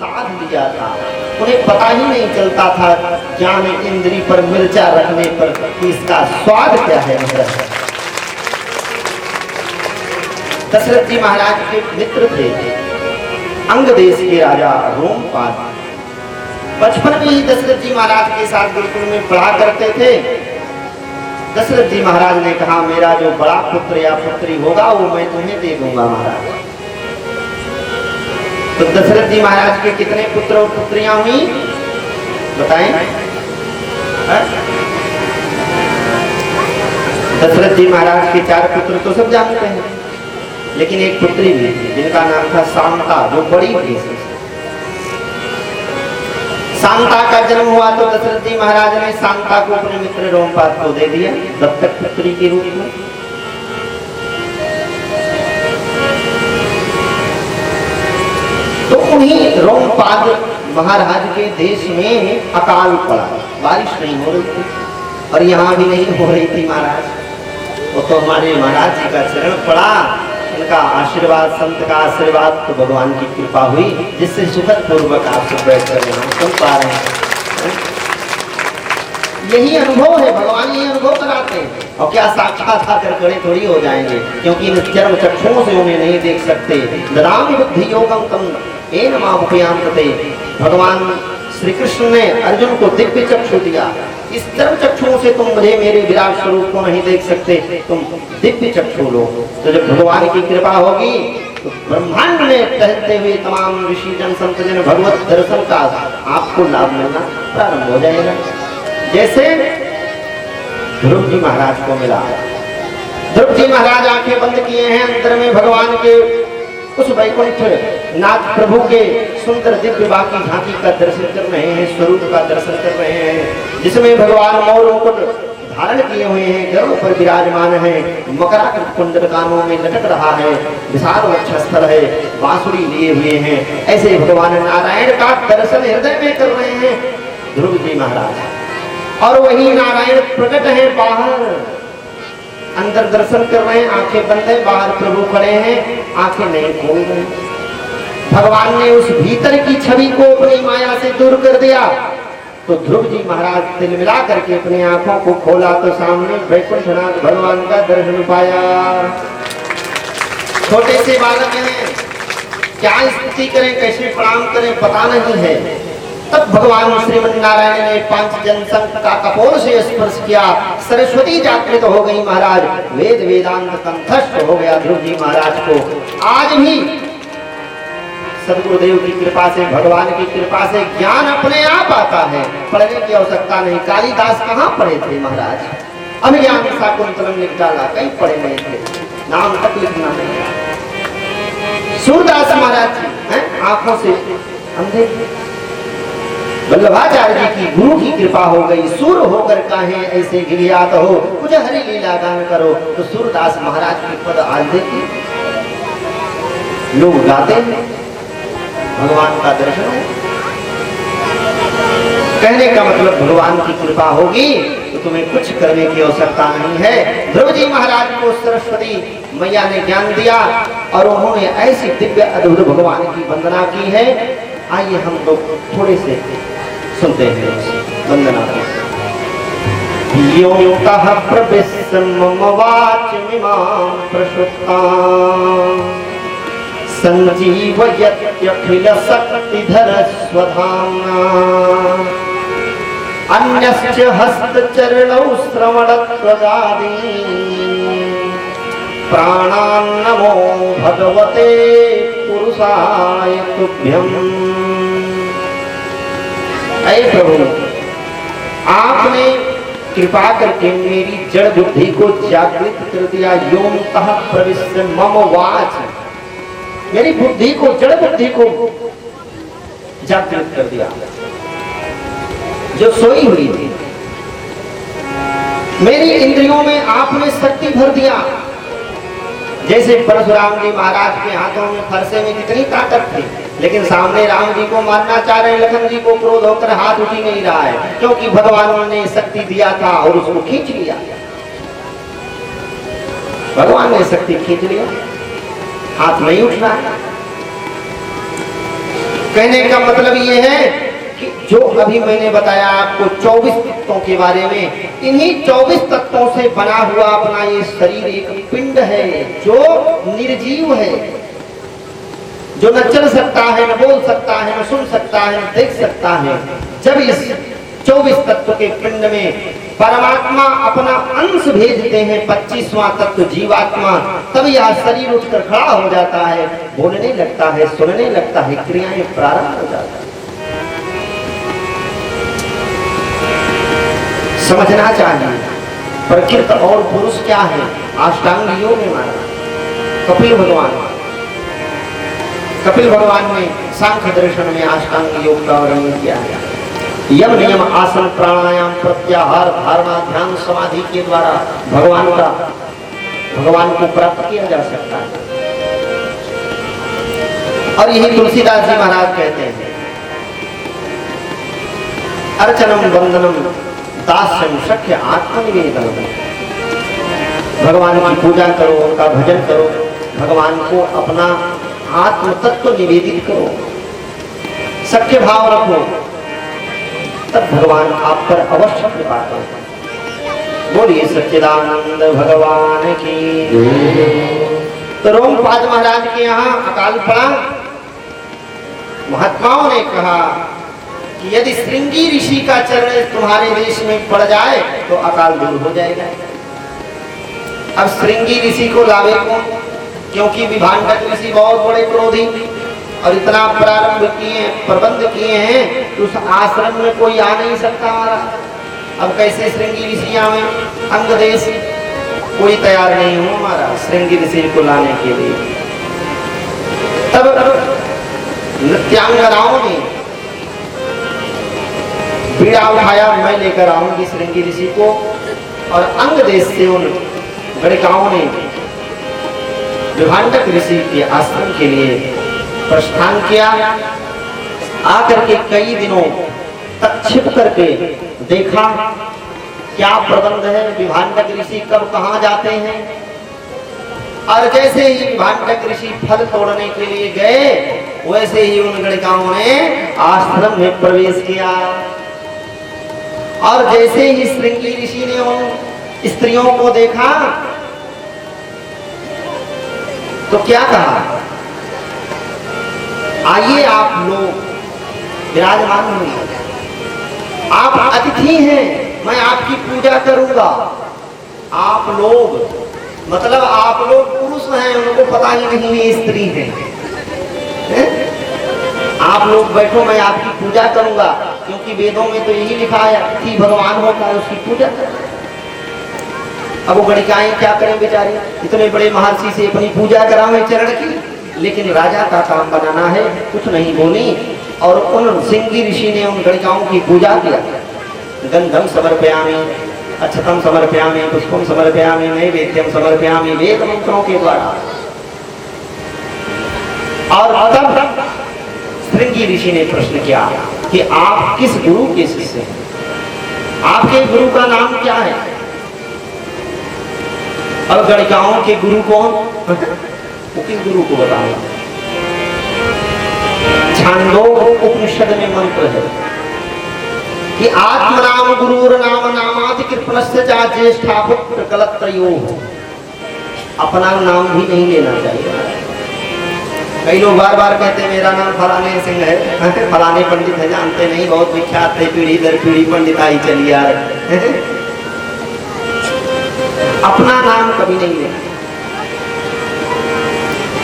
साध लिया था। उन्हें पता ही नहीं चलता था ज्ञान इंद्री पर मिर्चा रखने पर कि इसका स्वाद क्या है। दशरथ जी महाराज के मित्र थे अंग देश के राजा रोमपाद। बचपन में ही दशरथ जी महाराज के साथ गुरुकुल में पढ़ा करते थे। दशरथ जी महाराज ने कहा मेरा जो बड़ा पुत्र या पुत्री होगा वो मैं तुम्हें दे दूंगा महाराज। तो दशरथ जी महाराज के कितने पुत्र और पुत्रियां हुई बताएं? दशरथ जी महाराज के 4 पुत्र तो सब जानते हैं, लेकिन एक पुत्री भी थी जिनका नाम था शांता, जो बड़ी थी। शांता का जन्म हुआ तो दशरथ जी महाराज ने शांता को अपने मित्र रोमपाद को दे दिया दत्तक पुत्री के रूप में। तो उन्हीं रोमपाद महाराज के देश में अकाल पड़ा, बारिश नहीं हो रही थी और यहाँ भी नहीं हो रही थी महाराज। वो तो हमारे महाराज जी का चरण पड़ा, इनका आशीर्वाद, संत का आशीर्वाद, तो भगवान की कृपा हुई जिससे सुखद पूर्वक आप सब बैठ कर यहाँ सुन पा रहे हैं। यही अनुभव है, भगवान यही अनुभव कराते हैं। और क्या साक्षात आकर खड़े थोड़ी हो जाएंगे, क्योंकि इन चर्म चक्षुओं से उन्हें नहीं देख सकते। ददामि बुद्धि योगम तम येन मामुपयान्ते। भगवान श्री कृष्ण ने अर्जुन को दिव्य चक्षु दिया। इस चर्म चक्षुओं से तुम मुझे मेरे विराट स्वरूप को नहीं देख सकते, तुम दिव्य चक्षु लो। तो जब भगवान की कृपा होगी तो ब्रह्मांड में टहलते हुए तमाम ऋषि जन संत जन भगवत दर्शन का आपको लाभ मिलना प्रारंभ हो जाएगा। जैसे ध्रुव जी महाराज को मिला। ध्रुव जी महाराज आंखें बंद किए हैं, अंतर में भगवान के उस वैकुंठ नाथ प्रभु के सुंदर दिव्य बाकी झांकी का दर्शन कर रहे हैं, स्वरूप का दर्शन कर रहे हैं, जिसमें भगवान मोर मुकुट धारण किए हुए हैं, गरुड़ पर विराजमान है, मकराकृत कुंडल कानों में लटक रहा है, विशाल वक्षस्थल है, बांसुरी लिए हुए हैं। ऐसे भगवान नारायण का दर्शन हृदय में कर रहे हैं ध्रुव जी महाराज। और वही नारायण प्रकट है बाहर, अंदर दर्शन कर रहे हैं, आंखें बंद है, बाहर प्रभु खड़े हैं, आंखें नहीं खोल रहे। भगवान ने उस भीतर की छवि को अपनी माया से दूर कर दिया तो ध्रुव जी महाराज दिल मिला करके अपनी आंखों को खोला तो सामने वैकुंठनाथ भगवान का दर्शन पाया। छोटे से बालक हैं, क्या स्तुति करें, कैसे प्रणाम करें पता नहीं है। तब भगवान श्रीमन्नारायण ने पांचजन संघ का कपोल से स्पर्श किया, सरस्वती जागृत हो गई महाराज, वेद वेदांत कंठस्थ हो गया ध्रुव जी महाराज को। आज भी सदगुरुदेव की कृपा से, भगवान की कृपा से ज्ञान अपने आप आता है, पढ़ने की आवश्यकता नहीं। कालिदास कहाँ पढ़े थे महाराज? अभिज्ञान शाकुंतलम लिख डाला, कहीं पढ़े नहीं थे, नाम तक लिखना नहीं। सूरदास महाराज जी हैं आंखों से अंधे। वल्लभाचार्य जी की गुरु की कृपा हो गई, सूर होकर काहे ऐसे गिरियात हो, कुछ हरि लीला गान करो। तो सूरदास महाराज की पद आज देखिए, लोग गाते हैं, भगवान का दर्शन है। कहने का मतलब भगवान की कृपा होगी तो तुम्हें कुछ करने की आवश्यकता नहीं है। ध्रुव जी महाराज को सरस्वती मैया ने ज्ञान दिया और उन्होंने ऐसी दिव्य अद्भुत भगवान की वंदना की है। आइए हम लोग थोड़े से सुनते हैं वंदना को। योऽतः प्रविश्रमं वाचमिमां प्रसुप्तां संजीवयत्यखिल शक्तिधर स्वधाम्ना अन्यस्य हस्तचरणौ श्रवणत्वगादि प्राणान्नमो भगवते पुरुषाय तुभ्यम्। ऐ प्रभु, आपने कृपा करके मेरी जड़ बुद्धि को जागृत कर दिया। योऽतः प्रविश्य मम वाच, मेरी बुद्धि को, जड़ बुद्धि को जागृत कर दिया जो सोई हुई थी। मेरी इंद्रियों में आपने शक्ति भर दिया। जैसे परशुराम जी महाराज के हाथों में फरसे में कितनी ताकत थी, लेकिन सामने राम जी को मारना चाह रहे हैं, लखन जी को क्रोध होकर हाथ उठ ही नहीं रहा है, क्योंकि भगवान ने शक्ति दिया था और उसको खींच लिया। भगवान ने शक्ति खींच लिया, हाथ नहीं उठ रहा है। कहने का मतलब ये है कि जो अभी मैंने बताया आपको 24 तत्वों के बारे में, इन्हीं 24 तत्वों से बना हुआ अपना ये शरीर एक पिंड है जो निर्जीव है, जो न चल सकता है, न बोल सकता है, न सुन सकता है, न देख सकता है। जब इस 24 तत्व के पिंड में परमात्मा अपना अंश भेजते हैं, 25वां तत्व जीवात्मा, तब यह शरीर उठकर खड़ा हो जाता है, बोलने लगता है, सुनने लगता है, क्रियाएं प्रारंभ हो जाती है। समझना चाहिए प्रकृति और पुरुष क्या है। अष्टांग योग में माना कपिल भगवान ने सांख्य दर्शन में अष्टांग योग का वर्णन किया है। यम नियम आसन प्राणायाम प्रत्याहार धारणा ध्यान समाधि के द्वारा भगवान को प्राप्त किया जा सकता है। और यही तुलसीदास जी महाराज कहते हैं, अर्चनम वंदनम दास्यम शक्य आत्मनिवेदनम। भगवान की पूजा करो, उनका भजन करो, भगवान को अपना आत्म तत्व निवेदित करो, सख्य भाव रखो, तब भगवान आप पर अवश्य कृपा करें। बोलिए सच्चिदानंद भगवान की। तो रोमपाद महाराज के यहाँ अकाल पड़ा। महात्माओं ने कहा कि यदि श्रृंगी ऋषि का चरण तुम्हारे देश में पड़ जाए तो अकाल दूर हो जाएगा। अब श्रृंगी ऋषि को लावे कौन? क्योंकि विभांडक ऋषि बहुत बड़े क्रोधी और इतना प्रारंभ किए, प्रबंध किए हैं कि उस आश्रम में कोई आ नहीं सकता हमारा। अब कैसे श्रृंगी ऋषि आवे? अंग देश कोई तैयार नहीं हो हमारा श्रृंगी ऋषि को लाने के लिए। तब नृत्यांगनाओं ने बीड़ा उठाया, मैं लेकर आऊंगी श्रृंगी ऋषि को। और अंग देश से उन गणिकाओं ने विभांडक ऋषि के आश्रम के लिए प्रस्थान किया। आकर के कई दिनों तक छिप करके देखा क्या प्रबंध है, विभांडक ऋषि कब कहाँ जाते हैं। और जैसे ही विभांडक ऋषि फल तोड़ने के लिए गए, वैसे ही उन गणिकाओं ने आश्रम में प्रवेश किया। और जैसे ही श्रृंगी ऋषि ने उन स्त्रियों को देखा तो क्या कहा, आइए आप लोग विराजमान होइए, आप अतिथि हैं, मैं आपकी पूजा करूंगा। आप लोग मतलब आप लोग पुरुष हैं, उनको पता ही नहीं ये स्त्री है। आप लोग बैठो, मैं आपकी पूजा करूंगा, क्योंकि वेदों में तो यही लिखा है अतिथि भगवान होता है, उसकी पूजा करें। अब वो गणिकाएं क्या करें बेचारी, इतने बड़े महर्षि से अपनी पूजा करावे चरण की, लेकिन राजा का काम बनाना है, कुछ नहीं बोली। और उन श्रृंगी ऋषि ने उन गणिकाओं की पूजा किया। गंधम समर्पयामि, अक्षतम समर्पयामि, पुष्पम समर्पयामि, नैवेद्यम समर्पयामि, वेद मंत्रों के द्वारा। और तब श्रृंगी ऋषि ने प्रश्न किया कि आप किस गुरु के शिष्य हैं, आपके गुरु का नाम क्या है। अब गणिकाओं के गुरु कौन? वो किस गुरु को बताऊंगा। छांदोग्य उपनिषद में मंत्र है कि आत्मनाम गुरुर्नाम नामादि कृपणस्य चा ज्येष्ठा पुत्र कलत्रयो। अपना नाम भी नहीं लेना चाहिए। कई लोग बार बार कहते हैं मेरा नाम फलाने सिंह है, फलाने पंडित है, जानते नहीं, बहुत विख्यात है, पीढ़ी दर पीढ़ी पंडिताई चली आ रही। अपना नाम कभी नहीं लेना।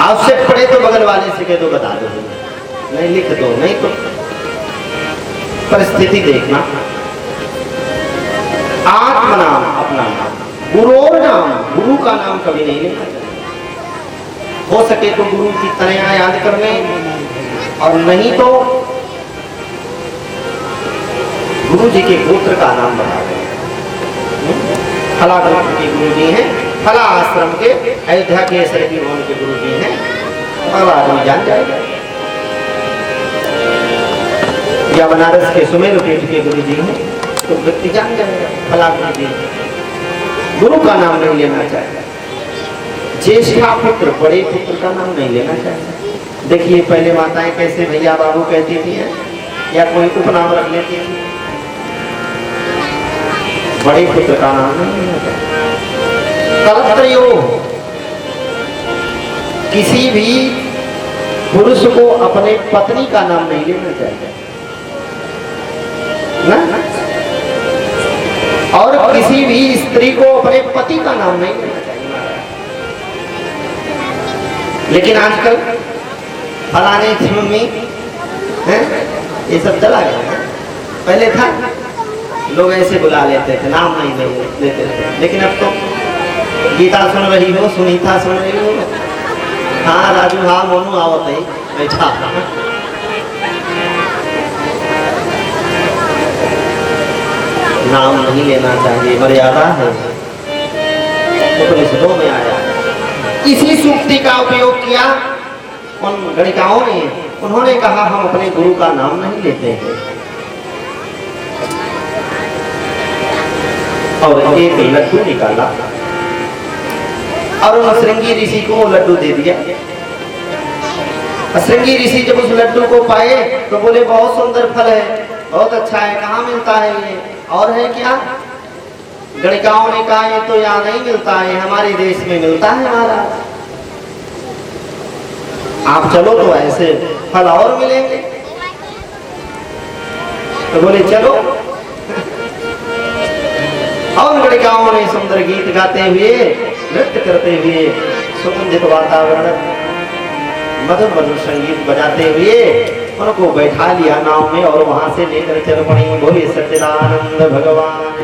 आवश्यक पड़े तो बगल वाले से कह दो, बता दो, नहीं लिख दो, नहीं तो परिस्थिति देखना। आत्म नाम अपना नाम, गुरु नाम, गुरु का नाम कभी नहीं लेना चाहिए। हो सके तो गुरु की तनया याद कर लें, और नहीं तो गुरु जी के गोत्र का नाम बता दें। फला गोत्र के गुरु जी हैं, फला आश्रम के अयोध्या के सरकी भवन के गुरु जी हैं, अगला आदमी जान जाएगा। या बनारस के सुमेरु पीठ के गुरु जी हैं तो व्यक्ति जान जाएगा फला गुरु जी। गुरु का नाम नहीं लेना चाहिए। ज्येष्ठा पुत्र बड़े पुत्र का नाम नहीं लेना चाहिए। देखिए पहले माताएं कैसे भैया बाबू कहती थी या कोई उपनाम रख लेती थी, बड़े पुत्र का नाम नहीं लेना चाहिए। कलत्रयोग, किसी भी पुरुष को अपने पत्नी का नाम नहीं लेना चाहिए ना? और किसी भी स्त्री को अपने पति का नाम नहीं लेना चाहिए। लेकिन आजकल फलाने की मम्मी है, ये सब चला गया है। पहले था लोग ऐसे बुला लेते थे, नाम नहीं लेते थे। लेकिन अब तो गीता सुन रही हो, सुनीता सुन रही हो, हाँ राजू, हाँ मोनू, आवत है बैठा। नाम नहीं लेना चाहिए, मर्यादा है, उपनिषदों में आया। इसी सूक्ति का उपयोग किया उन गणिकाओं ने। उन्होंने कहा हम अपने गुरु का नाम नहीं लेते हैं। और एक लड्डू निकाला और उन श्रृंगी ऋषि को लड्डू दे दिया। श्रृंगी ऋषि जब उस लड्डू को पाए तो बोले बहुत सुंदर फल है, बहुत अच्छा है, कहाँ मिलता है ये, और है क्या? गणिकाओं ने कहा ये तो यहाँ नहीं मिलता है, हमारे देश में मिलता है महाराज, आप चलो तो ऐसे फल और मिलेंगे। तो बोले चलो। और गणिकाओं ने सुंदर गीत गाते हुए, नृत्य करते हुए, सुगंधित वातावरण, मधुर मधुर संगीत बजाते हुए उनको बैठा लिया नाव में और वहां से लेकर चल पड़ी। बोले सच्चिदानंद भगवान